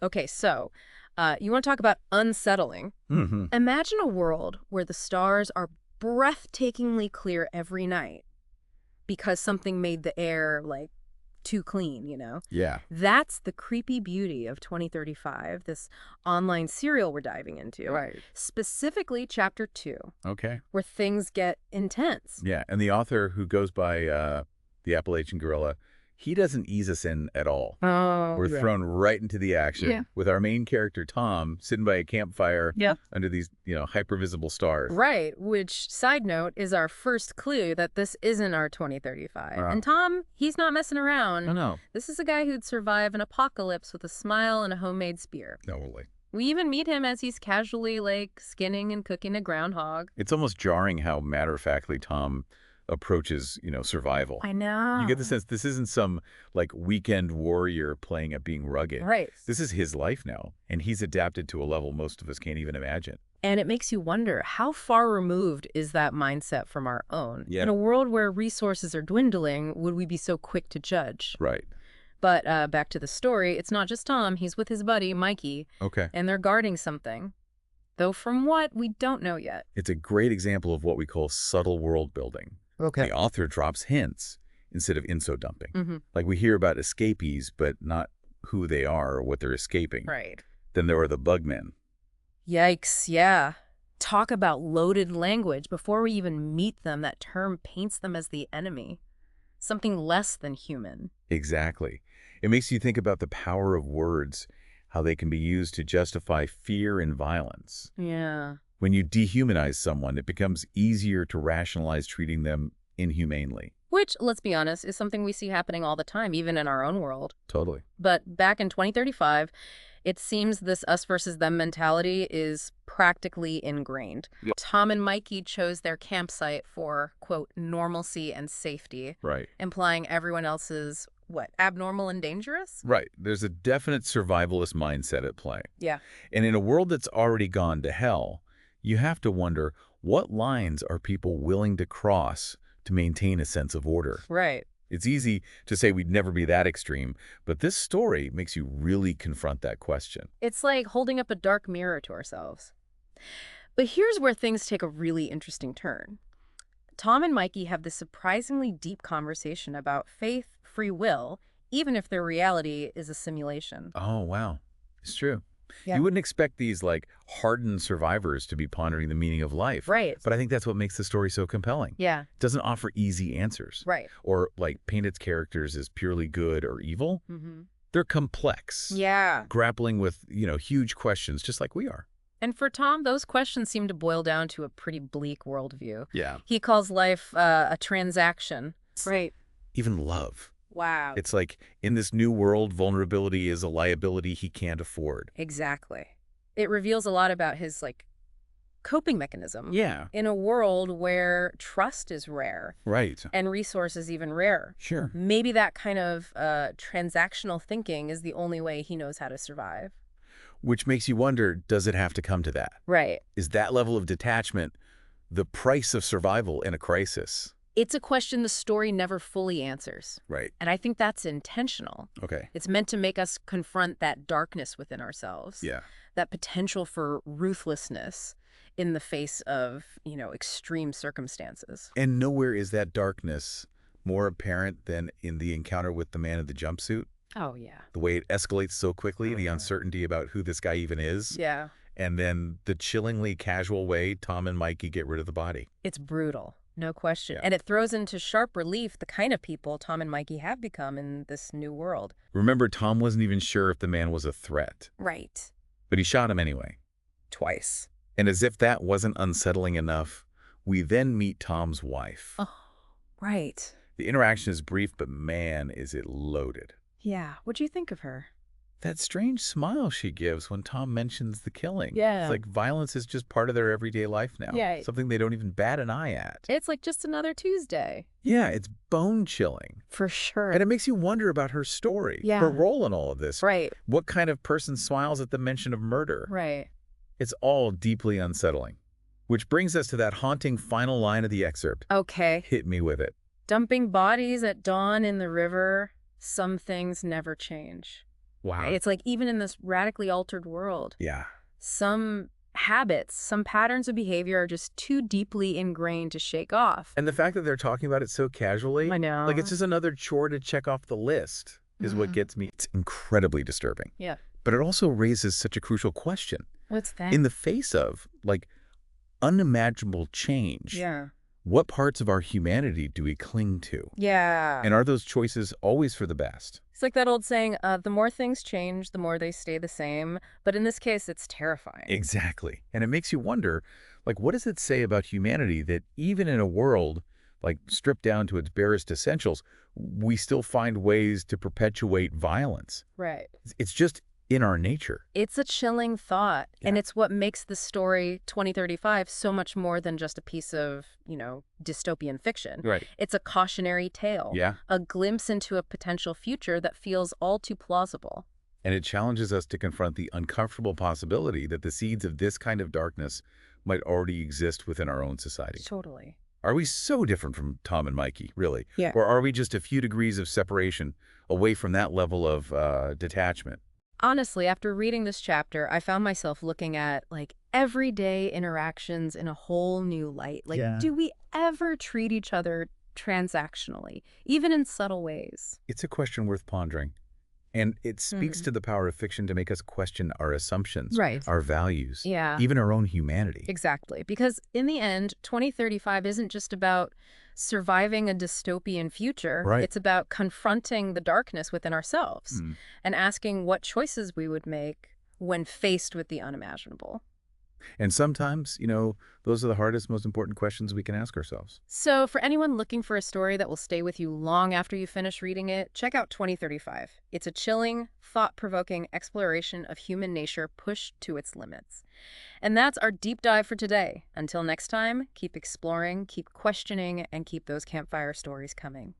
Okay, so you want to talk about unsettling. Mm-hmm. Imagine a world where the stars are breathtakingly clear every night because something made the air, like, too clean, you know? Yeah. That's the creepy beauty of 2035, this online serial we're diving into. Right. Specifically, Chapter 2, Okay. where things get intense. Yeah, and the author who goes by the Appalachian Gorilla, he doesn't ease us in at all. Oh, We're yeah. thrown right into the action Yeah. with our main character, Tom, sitting by a campfire Yeah. under these, hypervisible stars. Right, which, side note, is our first clue that this isn't our 2035. Wow. And Tom, he's not messing around. No. This is a guy who'd survive an apocalypse with a smile and a homemade spear. Totally. We even meet him as he's casually, like, skinning and cooking a groundhog. It's almost jarring how matter-of-factly Tom approaches, survival. I know. You get the sense this isn't some, weekend warrior playing at being rugged. Right. This is his life now, and he's adapted to a level most of us can't even imagine. And it makes you wonder, how far removed is that mindset from our own? Yeah. In a world where resources are dwindling, would we be so quick to judge? Right. But back to the story, it's not just Tom. He's with his buddy, Mikey, Okay. and they're guarding something. Though from what, we don't know yet. It's a great example of what we call subtle world building. Okay. The author drops hints instead of info dumping. Mm-hmm. Like we hear about escapees, but not who they are or what they're escaping. Right. Then there are the bugmen. Yikes, yeah. Talk about loaded language. Before we even meet them, that term paints them as the enemy. Something less than human. Exactly. It makes you think about the power of words, how they can be used to justify fear and violence. Yeah. When you dehumanize someone, it becomes easier to rationalize treating them inhumanely. Which, let's be honest, is something we see happening all the time, even in our own world. Totally. But back in 2035, it seems this us versus them mentality is practically ingrained. Yep. Tom and Mikey chose their campsite for, quote, normalcy and safety, Right. implying everyone else is, what, abnormal and dangerous? Right. There's a definite survivalist mindset at play. Yeah. And in a world that's already gone to hell, you have to wonder, what lines are people willing to cross to maintain a sense of order? Right. It's easy to say we'd never be that extreme, but this story makes you really confront that question. It's like holding up a dark mirror to ourselves. But here's where things take a really interesting turn. Tom and Mikey have this surprisingly deep conversation about faith, free will, even if their reality is a simulation. Oh, wow. It's true. Yeah. You wouldn't expect these, hardened survivors to be pondering the meaning of life. Right. But I think that's what makes the story so compelling. Yeah. It doesn't offer easy answers. Right. Or, paint its characters as purely good or evil. Mm-hmm. They're complex. Yeah. Grappling with, huge questions, just like we are. And for Tom, those questions seem to boil down to a pretty bleak worldview. Yeah. He calls life a transaction. Right. Even love. Wow. It's like, in this new world, vulnerability is a liability he can't afford. Exactly. It reveals a lot about his, coping mechanism. Yeah. In a world where trust is rare. Right. And resources even rare. Sure. Maybe that kind of transactional thinking is the only way he knows how to survive. Which makes you wonder, does it have to come to that? Right. Is that level of detachment the price of survival in a crisis? It's a question the story never fully answers. Right. And I think that's intentional. Okay. It's meant to make us confront that darkness within ourselves. Yeah. That potential for ruthlessness in the face of, extreme circumstances. And nowhere is that darkness more apparent than in the encounter with the man in the jumpsuit. Oh, yeah. The way it escalates so quickly, the uncertainty about who this guy even is. Yeah. And then the chillingly casual way Tom and Mikey get rid of the body. It's brutal. No question. Yeah. And it throws into sharp relief the kind of people Tom and Mikey have become in this new world. Remember, Tom wasn't even sure if the man was a threat. Right. But he shot him anyway. Twice. And as if that wasn't unsettling enough, we then meet Tom's wife. Oh, right. The interaction is brief, but man, is it loaded. Yeah. What'd you think of her? That strange smile she gives when Tom mentions the killing. Yeah. It's like violence is just part of their everyday life now. Yeah. Something they don't even bat an eye at. It's like just another Tuesday. Yeah, it's bone-chilling. For sure. And it makes you wonder about her story. Yeah. Her role in all of this. Right. What kind of person smiles at the mention of murder? Right. It's all deeply unsettling. Which brings us to that haunting final line of the excerpt. Okay. Hit me with it. Dumping bodies at dawn in the river, some things never change. Wow. Right? It's like even in this radically altered world, Yeah. some habits, some patterns of behavior are just too deeply ingrained to shake off. And the fact that they're talking about it so casually, I like it's know. just another chore to check off the list, is what Mhm. gets me. It's incredibly disturbing. Yeah. But it also raises such a crucial question. What's that? In the face of, like, unimaginable change, Yeah. what parts of our humanity do we cling to? Yeah. And are those choices always for the best? It's like that old saying, the more things change, the more they stay the same. But in this case, it's terrifying. Exactly. And it makes you wonder, like, what does it say about humanity that even in a world, like, stripped down to its barest essentials, we still find ways to perpetuate violence? Right. It's just in our nature. It's a chilling thought, Yeah. and it's what makes the story 2035 so much more than just a piece of, dystopian fiction. Right. It's a cautionary tale, Yeah. a glimpse into a potential future that feels all too plausible. And it challenges us to confront the uncomfortable possibility that the seeds of this kind of darkness might already exist within our own society. Totally. Are we so different from Tom and Mikey, really? Yeah. Or are we just a few degrees of separation away from that level of detachment? Honestly, after reading this chapter, I found myself looking at like everyday interactions in a whole new light. Like, Yeah. do we ever treat each other transactionally, even in subtle ways? It's a question worth pondering. And it speaks Hmm. to the power of fiction to make us question our assumptions, Right. our values, Yeah. even our own humanity. Exactly. Because in the end, 2035 isn't just about surviving a dystopian future. Right. It's about confronting the darkness within ourselves Hmm. and asking what choices we would make when faced with the unimaginable. And sometimes, those are the hardest, most important questions we can ask ourselves. So, for anyone looking for a story that will stay with you long after you finish reading it, check out 2035. It's a chilling, thought-provoking exploration of human nature pushed to its limits. And that's our deep dive for today. Until next time, keep exploring, keep questioning, and keep those campfire stories coming.